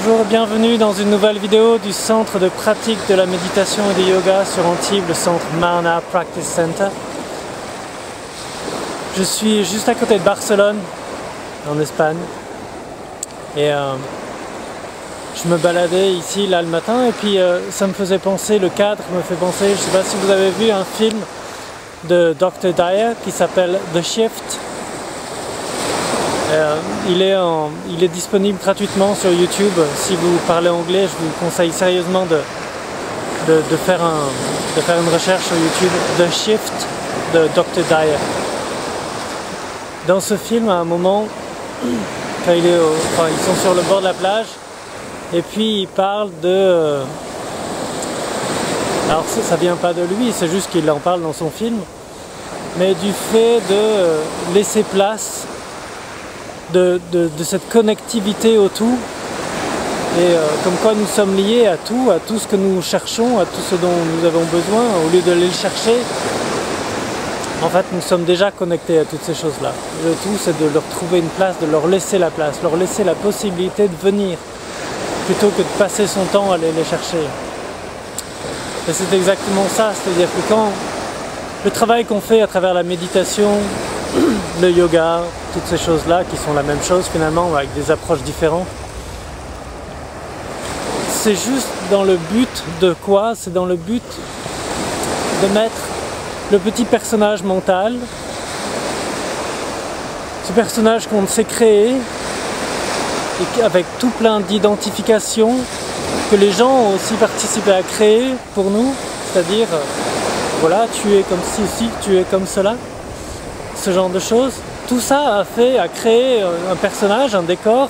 Bonjour et bienvenue dans une nouvelle vidéo du centre de pratique de la méditation et du yoga sur Antibes, le centre Marna Practice Center. Je suis juste à côté de Barcelone, en Espagne, et je me baladais ici là le matin et puis ça me faisait penser, le cadre me fait penser, je ne sais pas si vous avez vu un film de Dr. Dyer qui s'appelle The Shift. Il est disponible gratuitement sur YouTube. Si vous parlez anglais, je vous conseille sérieusement de faire une recherche sur YouTube. The Shift de Dr. Dyer. Dans ce film, à un moment, quand ils sont sur le bord de la plage, et puis il parle de... alors ça vient pas de lui, c'est juste qu'il en parle dans son film, mais du fait de laisser place de cette connectivité au tout, et comme quoi nous sommes liés à tout ce que nous cherchons, à tout ce dont nous avons besoin, au lieu d'aller le chercher. En fait, nous sommes déjà connectés à toutes ces choses-là. Le tout, c'est de leur trouver une place, de leur laisser la place, leur laisser la possibilité de venir, plutôt que de passer son temps à aller les chercher. Et c'est exactement ça, c'est-à-dire que quand le travail qu'on fait à travers la méditation, le yoga, toutes ces choses-là qui sont la même chose finalement avec des approches différentes, c'est juste dans le but de quoi? C'est dans le but de mettre le petit personnage mental, ce personnage qu'on s'est créé et avec tout plein d'identifications que les gens ont aussi participé à créer pour nous, c'est-à-dire voilà, tu es comme ceci, tu es comme cela, ce genre de choses. Tout ça a créé un personnage, un décor,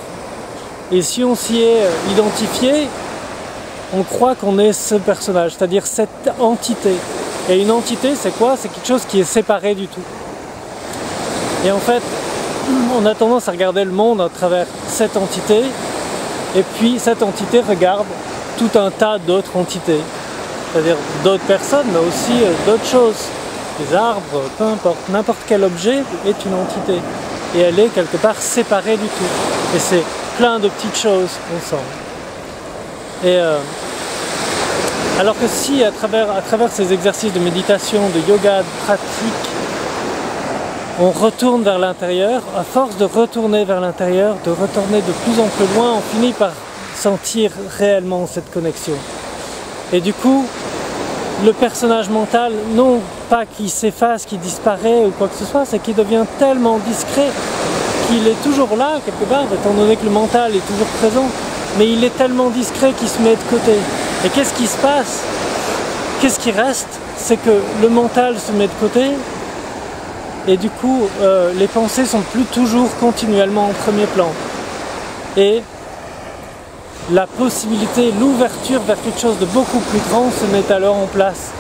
et si on s'y est identifié, on croit qu'on est ce personnage, c'est-à-dire cette entité. Et une entité, c'est quoi? C'est quelque chose qui est séparé du tout. Et en fait, on a tendance à regarder le monde à travers cette entité, et puis cette entité regarde tout un tas d'autres entités, c'est-à-dire d'autres personnes, mais aussi d'autres choses. Les arbres, peu importe, n'importe quel objet est une entité. Et elle est quelque part séparée du tout. Et c'est plein de petites choses ensemble. Et alors que si à travers ces exercices de méditation, de yoga, de pratique, on retourne vers l'intérieur, à force de retourner vers l'intérieur, de retourner de plus en plus loin, on finit par sentir réellement cette connexion. Et du coup, le personnage mental, non pas qu'il s'efface, qu'il disparaît ou quoi que ce soit, c'est qu'il devient tellement discret qu'il est toujours là quelque part, étant donné que le mental est toujours présent, mais il est tellement discret qu'il se met de côté. Et qu'est-ce qui se passe? Qu'est-ce qui reste? C'est que le mental se met de côté, et du coup les pensées sont plus toujours continuellement en premier plan. Et la possibilité, l'ouverture vers quelque chose de beaucoup plus grand se met alors en place,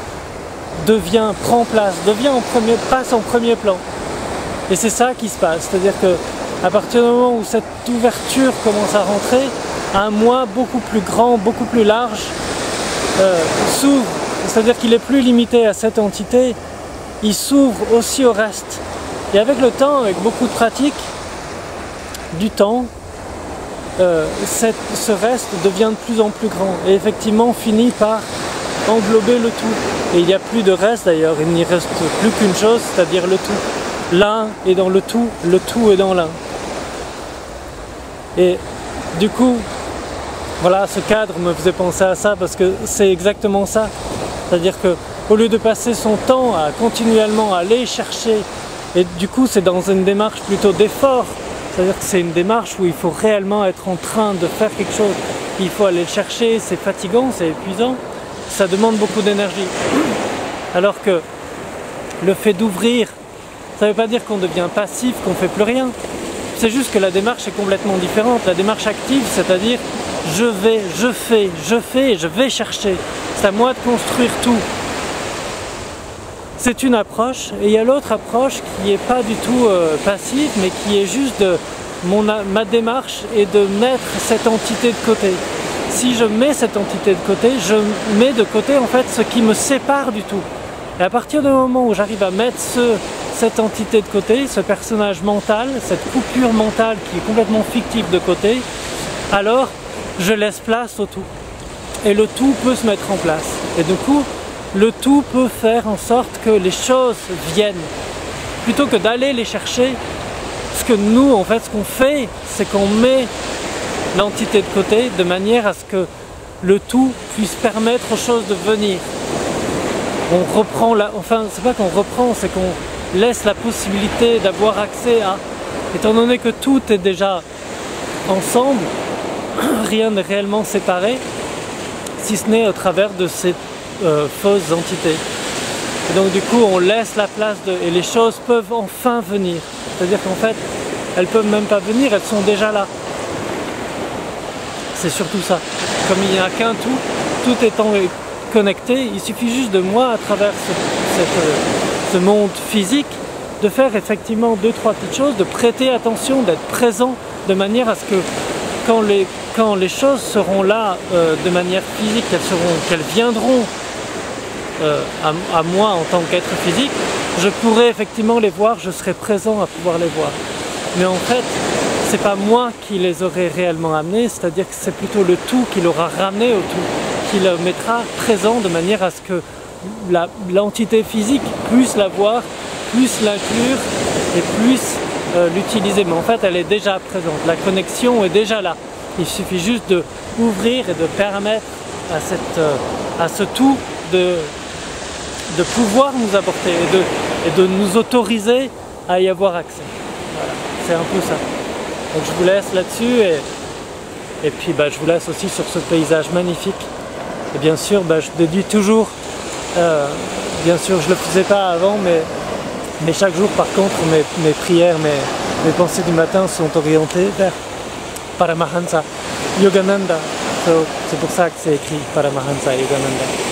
prend place, passe en premier plan. Et c'est ça qui se passe, c'est-à-dire que à partir du moment où cette ouverture commence à rentrer, un moi beaucoup plus grand, beaucoup plus large s'ouvre, c'est-à-dire qu'il est plus limité à cette entité, il s'ouvre aussi au reste. Et avec le temps, avec beaucoup de pratique, du temps, ce reste devient de plus en plus grand et effectivement finit par englober le tout. Et il n'y a plus de reste d'ailleurs, il n'y reste plus qu'une chose, c'est-à-dire le tout. L'un est dans le tout est dans l'un. Et du coup, voilà, ce cadre me faisait penser à ça parce que c'est exactement ça. C'est-à-dire que au lieu de passer son temps à continuellement aller chercher, et du coup c'est dans une démarche plutôt d'effort, c'est-à-dire que c'est une démarche où il faut réellement être en train de faire quelque chose. Il faut aller le chercher, c'est fatigant, c'est épuisant, ça demande beaucoup d'énergie. Alors que le fait d'ouvrir, ça ne veut pas dire qu'on devient passif, qu'on ne fait plus rien. C'est juste que la démarche est complètement différente. La démarche active, c'est-à-dire je vais, je fais et je vais chercher. C'est à moi de construire tout. C'est une approche, et il y a l'autre approche qui n'est pas du tout passive, mais qui est juste ma démarche est de mettre cette entité de côté. Si je mets cette entité de côté, je mets de côté en fait ce qui me sépare du tout. Et à partir du moment où j'arrive à mettre cette entité de côté, ce personnage mental, cette coupure mentale qui est complètement fictive de côté, alors je laisse place au tout. Et le tout peut se mettre en place. Et du coup, le tout peut faire en sorte que les choses viennent. Plutôt que d'aller les chercher, ce que nous, en fait, ce qu'on fait, c'est qu'on met l'entité de côté de manière à ce que le tout puisse permettre aux choses de venir. On reprend enfin, c'est pas qu'on reprend, c'est qu'on laisse la possibilité d'avoir accès à, étant donné que tout est déjà ensemble, rien n'est réellement séparé, si ce n'est au travers de ces fausses entités. Et donc du coup on laisse la place et les choses peuvent enfin venir. C'est-à-dire qu'en fait, elles peuvent même pas venir, elles sont déjà là. C'est surtout ça. Comme il n'y a qu'un tout étant connecté, il suffit juste de moi, à travers ce monde physique, de faire effectivement 2-3 petites choses, de prêter attention, d'être présent, de manière à ce que quand les choses seront là de manière physique, qu'elles viendront à moi en tant qu'être physique, je pourrai effectivement les voir, je serai présent à pouvoir les voir. Mais en fait, c'est pas moi qui les aurai réellement amenés, c'est-à-dire que c'est plutôt le tout qui l'aura ramené au tout, qui le mettra présent de manière à ce que l'entité physique puisse la voir, puisse l'inclure et puisse l'utiliser. Mais en fait, elle est déjà présente, la connexion est déjà là. Il suffit juste de ouvrir et de permettre à ce tout de pouvoir nous apporter et de nous autoriser à y avoir accès. Voilà, c'est un peu ça. Donc je vous laisse là-dessus et puis je vous laisse aussi sur ce paysage magnifique. Et bien sûr, je dédie toujours, bien sûr je ne le faisais pas avant, mais chaque jour par contre mes prières, mes pensées du matin sont orientées vers Paramahansa Yogananda. C'est pour ça que c'est écrit Paramahansa Yogananda.